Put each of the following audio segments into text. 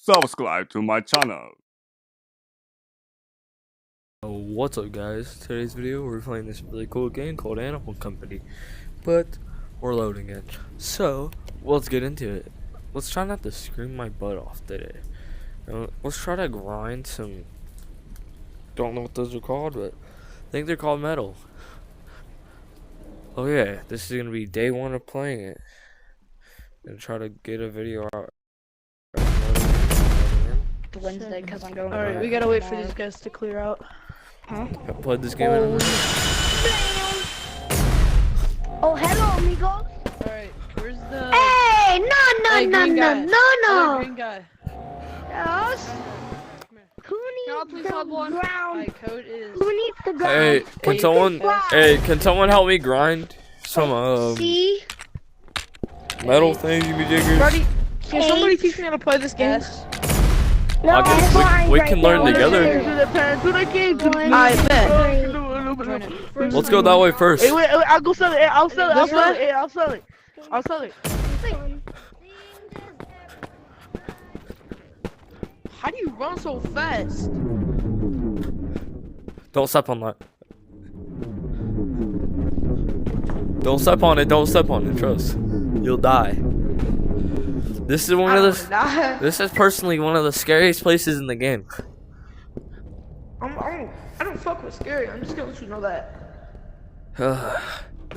subscribe to my channel. What's up guys, today's video we're playing this really cool game called Animal Company, but we're loading it, so let's get into it. Let's try not to scream my butt off today. Let's try to grind some, don't know what those are called, but I think they're called metal. Oh yeah, this is gonna be day one of playing it, and try to get a video out. Wednesday because I'm going. Alright, we gotta wait for these guys to clear out. Huh? I played this game in Oh, hello, amigos. Alright, where's the Hey, no, green guy? no. Green guy. Yes. Come here. Who Y'all needs please the hold one. ground? My code is Who needs the ground? Hey, What's the can someone help me grind some C. metal thingy jiggers? Buddy, can somebody teach me how to play this game? S. No, I guess I'm we right can there. learn together. I bet. Let's go that way first. Hey, wait, I'll go sell it. I'll sell it. I'll sell it. How do you run so fast? Don't step on that. Don't step on it. Don't step on it. Trust. You'll die. This is This is personally one of the scariest places in the game. I don't fuck with scary. I'm just gonna let you know that.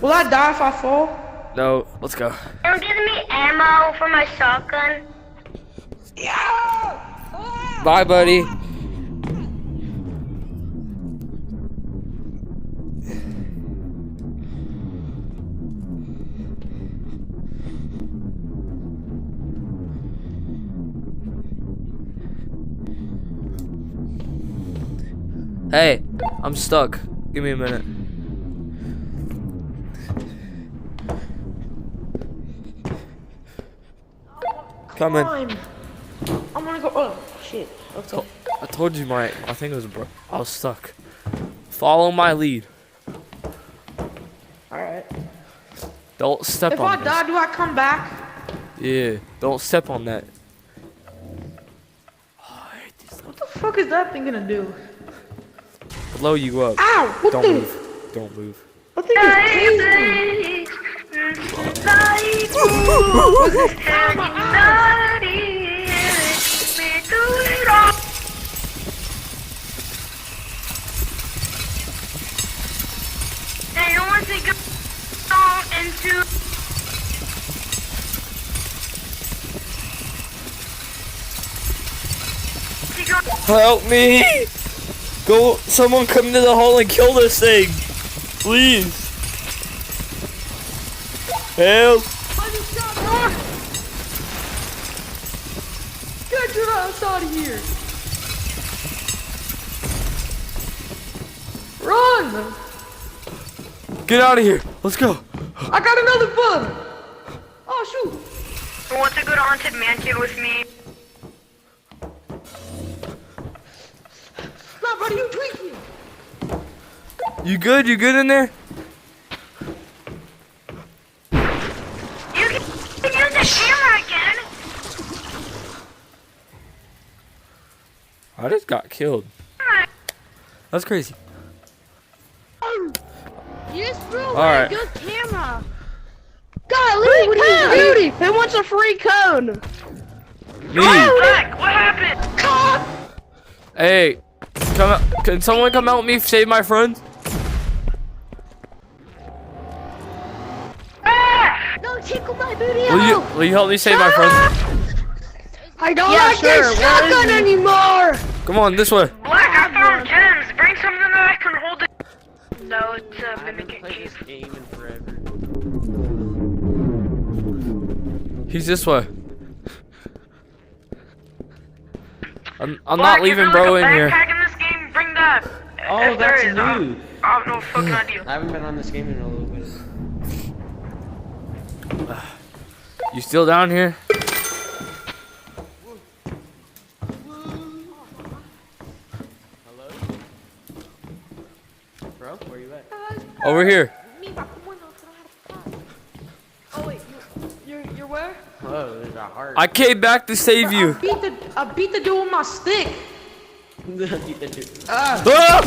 Will I die if I fall? No, let's go. You're giving me ammo for my shotgun. Yeah! Bye, buddy. Hey, I'm stuck. Give me a minute. Coming. I'm gonna go. Oh shit. Okay. I told you my thing was broke. I was stuck. Follow my lead. Alright. Don't step If on I this. die, do I come back? Yeah, don't step on that. What the fuck is that thing gonna do? Blow you up. Ow! What Don't the? move. Don't move. What thing is Help me! Go! Someone come to the hole and kill this thing! Please! Help! Get your ass out of here! Run! Get out of here! Let's go! I got another bug! Oh shoot! Who wants to go to Haunted Mansion with me? Stop, buddy, you tweaking! You good? You good in there? You can use the camera again. I just got killed. That's crazy. You just threw away Alright. a good camera. Golly, what is Beauty! Who wants a free cone? Me! What happened? Hey! Come out. Can someone come help me save my friend? No, tickle my booty. Will you help me save my friend? I don't like this shotgun anymore! Come on, this way. Black, I found gems. Bring something that I can hold it. No, it's a mimicking cheese. He's this way. I'm not leaving bro in here. In this game, bring that. Oh, If there that's is, new. I have no fucking idea. I haven't been on this game in a little bit. You still down here? Hello? Bro, where you at? Over here. Oh wait, you're underwear? Whoa, there's a heart. I came back to save you. I beat the dude with my stick. Ah!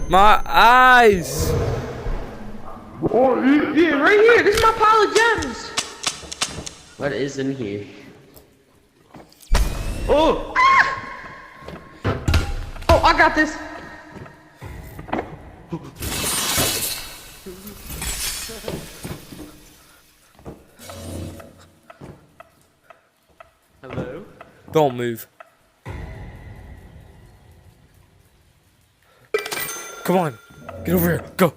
My eyes. Oh, yeah, right here. This is my pile of gems. What is in here? Oh! Oh, I got this. Hello? Don't move. Come on. Get over here. Go.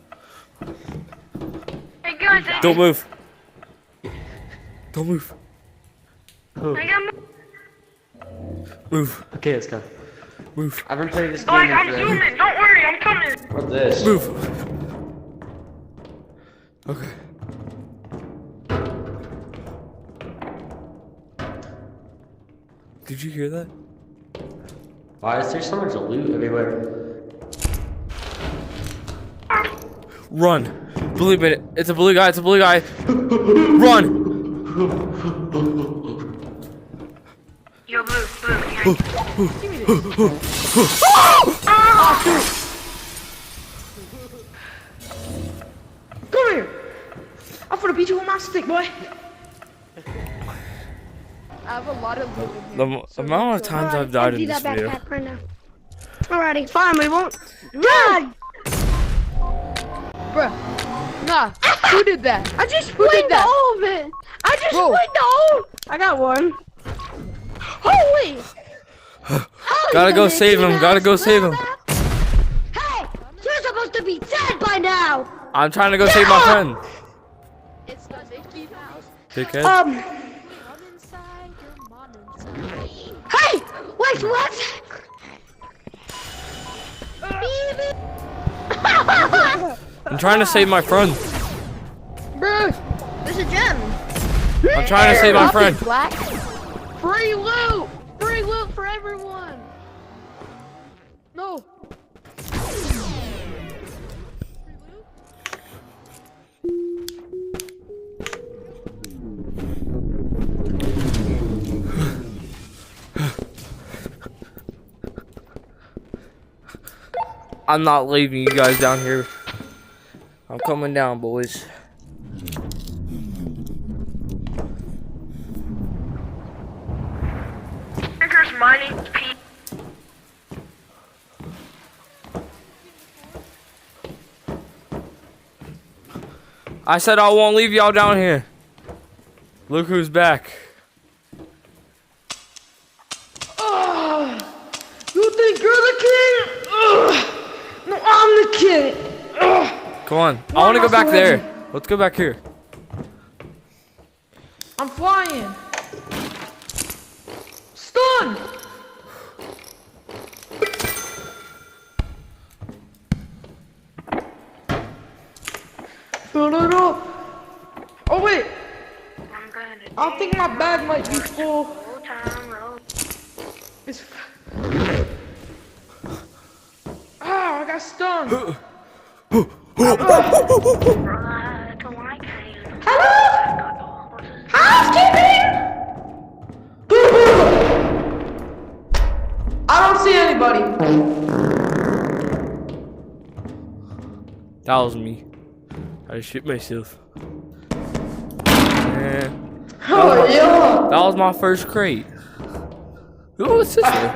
Hey guys, Don't move. Don't move. I got Move. Okay, let's go. Move. I've been playing this game Black, I'm forever. zooming. Don't worry, I'm coming. What's this? Move. Okay. Did you hear that? Why is there so much loot everywhere? Run. Believe it. It's a blue guy. It's a blue guy. Run. Yo, blue, yeah. Come here. I'm gonna beat you with my stick, boy. I have a lot of loot in here. The amount of times I've died in this video. Right now. Alrighty, fine, we won't. God! Bruh. Nah, who did that? I just Who did winged that? all of it. I just Bro. winged all. I got one. Holy! Gotta go save him. Gotta go save him. Hey, you're supposed to be dead by now. I'm trying to go save my friend. It's the Mickey Mouse. Dickhead. Come inside your mom inside. Hey, wait, what? I'm trying to save my friend. Bro, there's a gem. I'm trying to save my friend. Black. Free loot! Free loot for everyone! No! I'm not leaving you guys down here. I'm coming down, boys. Here's mining Pete. I said I won't leave y'all down here. Look who's back. You think you're the king? No, I'm the king. Come on. I want to go back there. Let's go back here. I'm flying. Stun. Oh wait, I'm gonna I think my bag might be full. full time road. It's I got stunned. Right to like him. Hello? Housekeeping! I don't see anybody. That was me. I just shit myself. Man, Oh yeah. that was my first crate. Who was this one?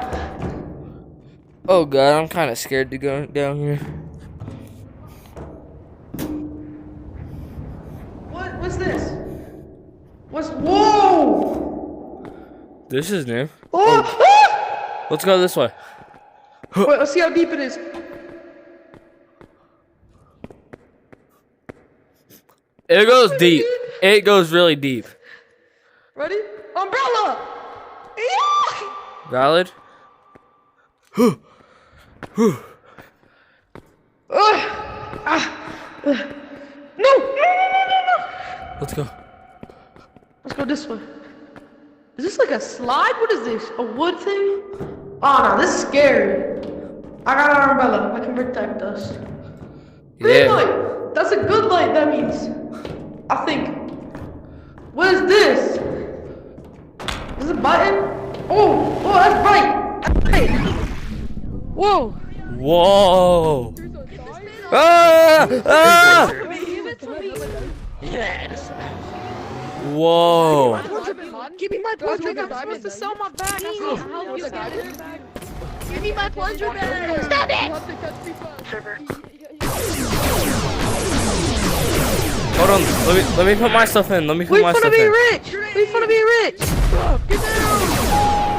Oh god, I'm kind of scared to go down here. What's this? Whoa! This is new. Oh! Let's go this way. Wait, let's see how deep it is. It goes deep. It goes really deep. Ready? Umbrella! Yeah! Valid? No! Let's go. Let's go this way. Is this like a slide? What is this? A wood thing? Oh no, this is scary. I got an umbrella. I can protect us. Green Yeah. light. That's a good light. That means, I think. What is this? Is this a button? Oh, that's right. That's right. Whoa. Whoa! Ah! Ah! Yes. Whoa! Give me my plunger bag. I'm supposed to sell my bag. Give me my plunger bag. Stop it! Hold on, let me put my stuff in. Let me put We my finna stuff be in. rich. We finna be rich. Get down.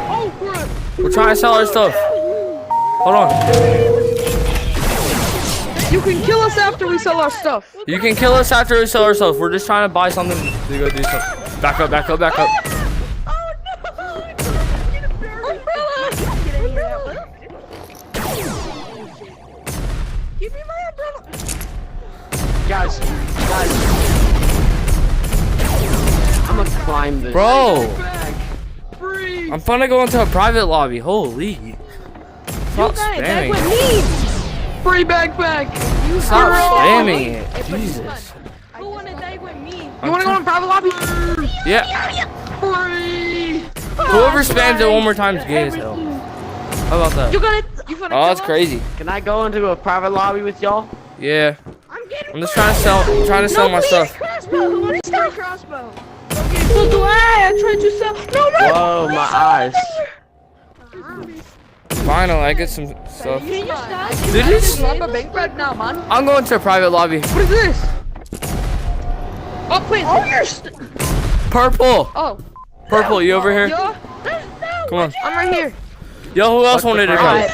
Oh, crap. We're trying to sell our stuff. Hold on. You can kill us after we sell our stuff. You can kill us after we sell our stuff. We're just trying to buy something to go do something. Back up, back up, back up. Give me my umbrella. Guys. I'm gonna climb this. Bro, Free. I'm finna go into a private lobby. Holy. Stop spamming it. Free backpack. Stop spamming it. Jesus. Who wanna die with me? You wanna go in private lobby? Yeah. Free. Whoever spams it one more time is gay as hell. How about that? You finna Oh, kill that's us? crazy. Can I go into a private lobby with y'all? Yeah. I'm just trying to sell my stuff. Crossbow. Who wants to sell crossbow? So do I tried to sell. No, no. Whoa, my eyes. Finally, I get some stuff. Can you stop? Did this? I'm a bank bag now, man. I'm going to a private lobby. What is this? Oh, please. Oh, you're Purple. Oh. Purple, you over here? Yo. Come on. I'm right here. Yo, who else wanted to go? Alright.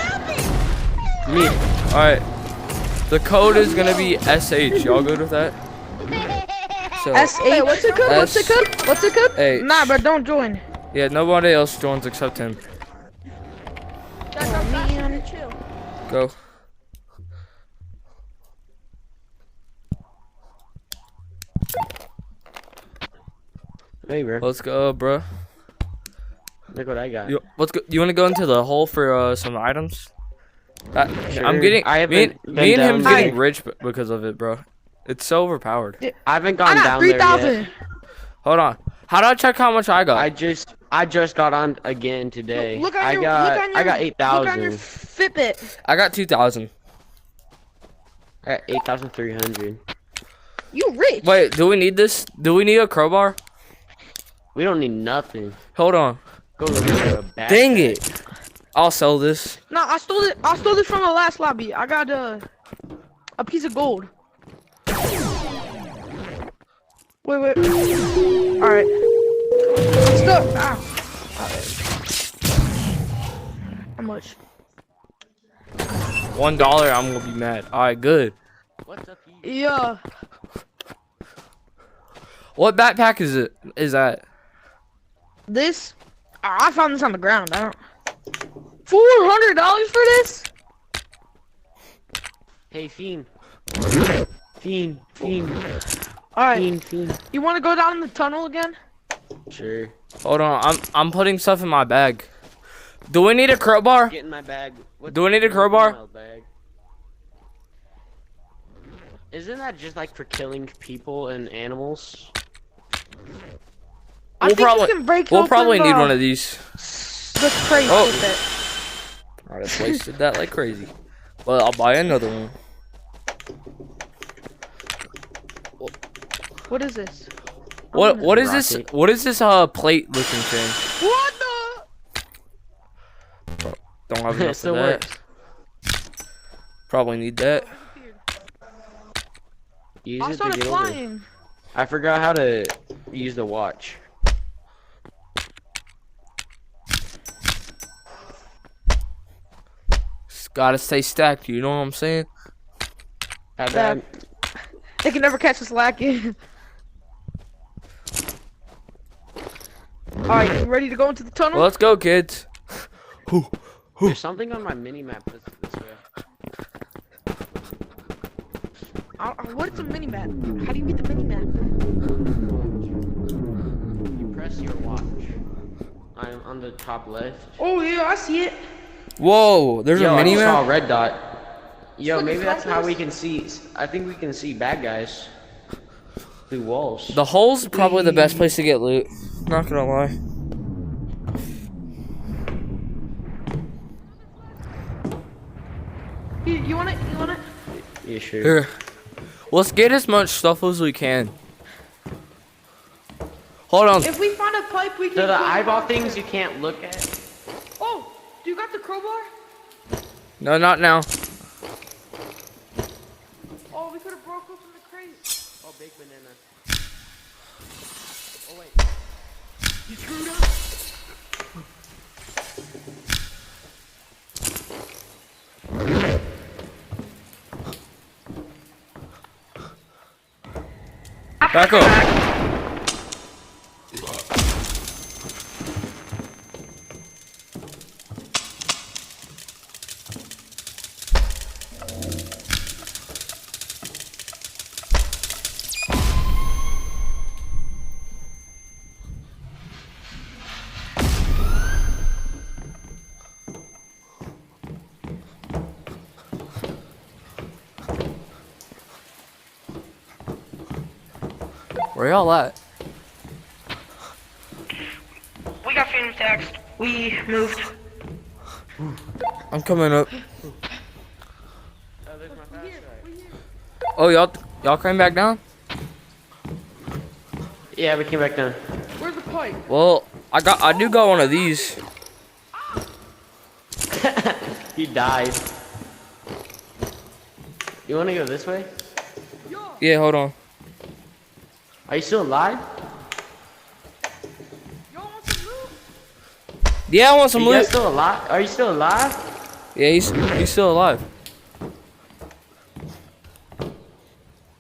Me. Alright. The code is gonna be SH. Y'all good with that? So, S8. What's it code? What's it code? What's it code? H. Nah, but don't join. yeah, nobody else joins except him. Chill. Go. Hey, bro. Let's go, bro. Look what I got. Let's go. You want to go into the hole for some items? Sure. I'm getting. I Me, haven't been me and down him's there. getting rich because of it, bro. It's so overpowered. I haven't I gone got down there 3,000. yet. Hold on. How do I check how much I got? I just got on again today. Look on I your, got look on your, I got Look on your 8,000. Fitbit. I got 2,000. I got 8,300. You rich. Wait, do we need this? Do we need a crowbar? We don't need nothing. Hold on. Go look at a backpack. Dang it. I'll sell this. No, I stole it. I stole it from the last lobby. I got a piece of gold. Wait. All right. Stop. Ow. How much? $1, I'm gonna be mad. Alright, good. What's up, you? Yeah. What backpack is it? Is that? This. I found this on the ground. I don't. $400 for this? Hey, Fiend. Fiend. All right. Fiend. You want to go down in the tunnel again? Sure. Hold on, I'm putting stuff in my bag. Do we need a crowbar? Get in my bag. What's Do we need a in crowbar? my bag? Isn't that just like for killing people and animals? I We'll think probably you can break we'll open probably need the- one of these. The crate Oh. with it. I just wasted that like crazy. But I'll buy another one. What is this? What is this? Rocket. What is this plate looking thing? What the? Don't have It enough still of that. works. Probably need that. Use I it to started get over. flying. I forgot how to use the watch. Just gotta stay stacked. You know what I'm saying? How Yeah. bad? They can never catch us lacking. Alright, you ready to go into the tunnel? Well, let's go, kids. There's something on my mini map that's this way. What's a mini map? How do you read the mini map? You press your watch. I'm on the top left. Oh yeah, I see it. Whoa, there's Yo, a mini I saw a map. red dot. Yo, like a maybe that's how compass? we can see. I think we can see bad guys. Through walls. The hole's probably the best place to get loot. Not gonna lie. You want it? You want it? Yeah, sure. Here. Let's get as much stuff as we can. Hold on. If we find a pipe, we can. So the go eyeball down things there. you can't look at. Oh, do you got the crowbar? No, not now. Oh, we could have broke open the crate. Oh, big banana. Oh wait. You screwed up. Back up. Where y'all at? We got Phantom Tax. We moved. I'm coming up. Oh, there's my flashlight. Oh, y'all came back down? Yeah, we came back down. Where's the pipe? Well, I do got one of these. He died. You want to go this way? Yeah, hold on. Are you still alive? Y'all want some loot? Yeah, I want Are some you guys loot. still alive? Are you still alive? Yeah, he's still alive.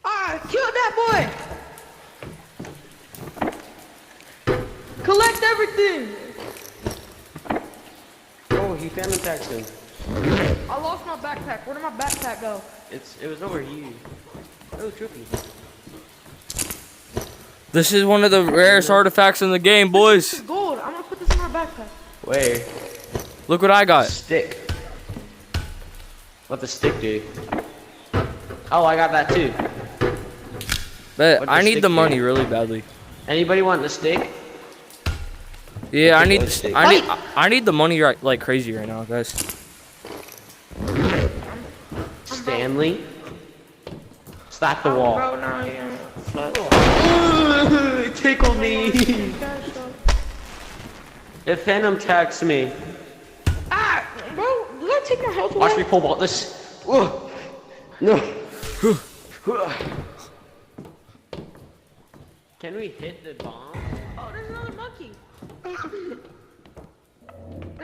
Ah, kill that boy! Collect everything! Oh, he found the Texan. I lost my backpack. Where did my backpack go? It was over here. Oh, trippy. This is one of the rarest artifacts in the game, boys. Gold. I'm gonna put this in my backpack. Where? Look what I got. Stick. What the stick do? Oh, I got that too. But What I does need stick the do? money really badly. Anybody want the stick? Yeah, I Take need one the stick. I need the money like crazy right now, guys. Stanley. Slap the wall. Bro, no, yeah. It tickled me. It Phantom taxed me. Ah, bro, did I take my health Watch away? me pull ball this. Whoa. No. Can we hit the bomb? Oh, there's another monkey. There's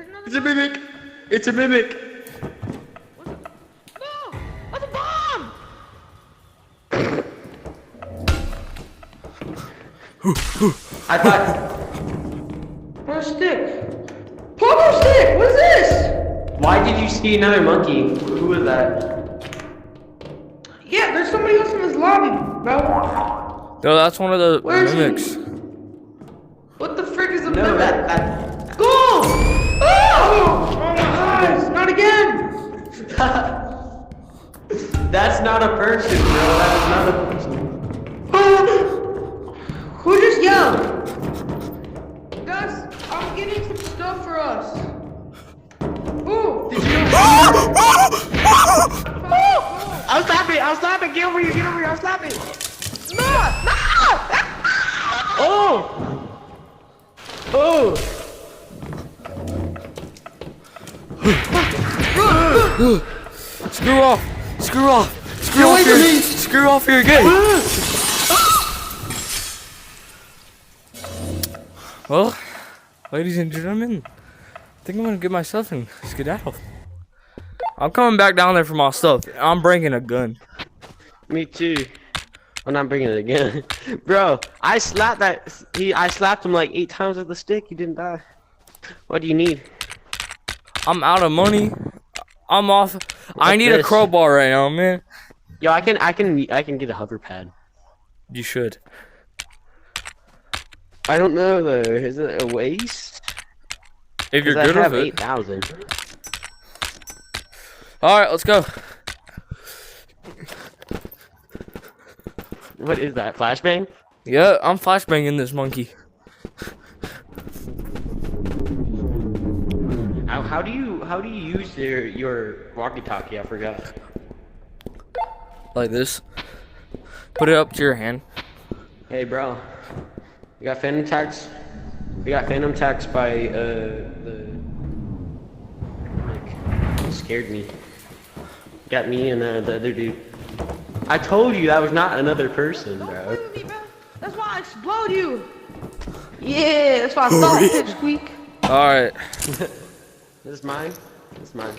another It's a mimic. It's a mimic. No! That's a bomb! I thought. Where's a stick? Pogo stick! What is this? Why did you see another monkey? Who was that? Yeah, there's somebody else in this lobby, bro. Yo, that's one of the Where's he? mimics. What the frick is a No, mimic? that. Go! Oh! Oh my eyes! Not again! That's not a person, bro. That is not a person. Who just yelled? Guys, I'm getting some stuff for us. Ooh! Did you? I'll stop it. I'll stop it. Get over here. Get over here. I'll stop it. No! No! Oh. Oh. Screw off! Screw off! Screw off here! Screw off here again! Well, ladies and gentlemen, I think I'm gonna get myself and skedaddle. I'm coming back down there for my stuff. I'm bringing a gun. Me too. I'm not bringing it again, bro. I slapped that. I slapped him like 8 times with the stick. He didn't die. What do you need? I'm out of money. I'm off. I need a this? crowbar right now, man. Yo, I can get a hover pad. You should. I don't know though. Is it a waste? If you're 'Cause good I have with it. 8,000. Alright, let's go. What is that? Flashbang? Yeah, I'm flashbanging this monkey. How do you use your walkie-talkie? I forgot. Like this. Put it up to your hand. Hey, bro. We got phantom attacks. We got phantom attacks by the. Like, it scared me. Got me and the other dude. I told you that was not another person, Don't play bro. with me, bro. That's why I explode you. Yeah, that's why I thought it squeak. Alright. This is mine. This is mine.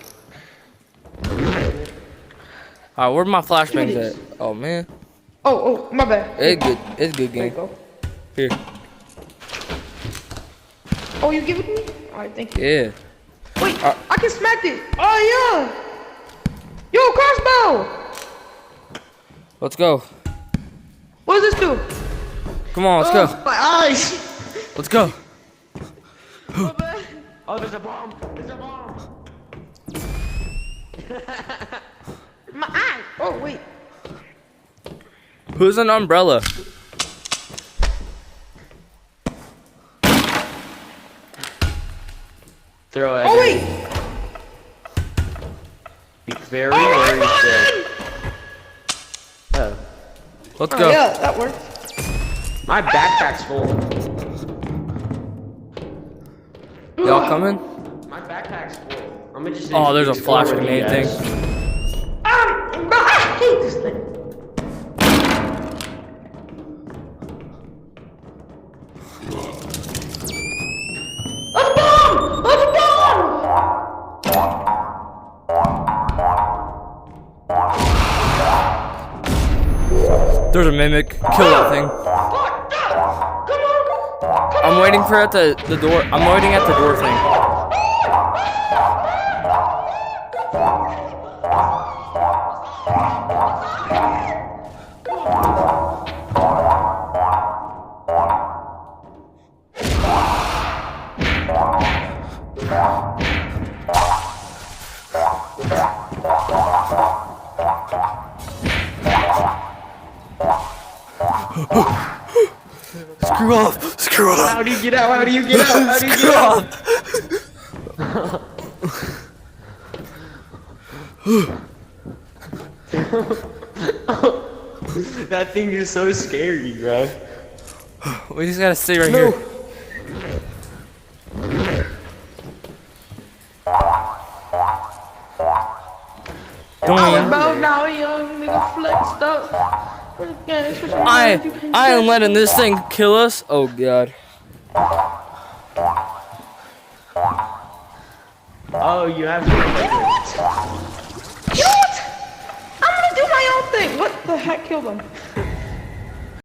Alright, where my flashbangs Goodies. at? Oh man. Oh, my bad. It's good. It's a good There you game. go. Here. Oh, you give it to me? Alright, thank you. Yeah. Wait, I can smack it. Oh, yeah. Yo, crossbow. Let's go. What does this do? Come on, let's Oh, go. my eyes. Let's go. My bad. Oh, there's a bomb. There's a bomb. My eye. Oh, wait. Who's an umbrella? Throw it. Oh, wait. Be very, Oh, very my sick. God. Oh. Let's Oh, go. yeah, that worked. My backpack's full. Y'all coming? My backpack's full. I'm gonna just. Oh, there's a explore flash with you grenade guys. thing. Bro, I hate this thing. Let's bomb! Let's bomb! There's a mimic. Kill that thing. Fuck that! Come on! Come I'm waiting for at the door. I'm waiting at the door thing. Screw off! Screw off! How do you get out? How do you get out? How do you get out? That thing is so scary, bro. We just gotta stay right here. on, Don't. bro. Now young nigga flexed up. I am letting this thing kill us. Oh god. Oh, you have to. You know what? I'm gonna do my own thing. What the heck killed him?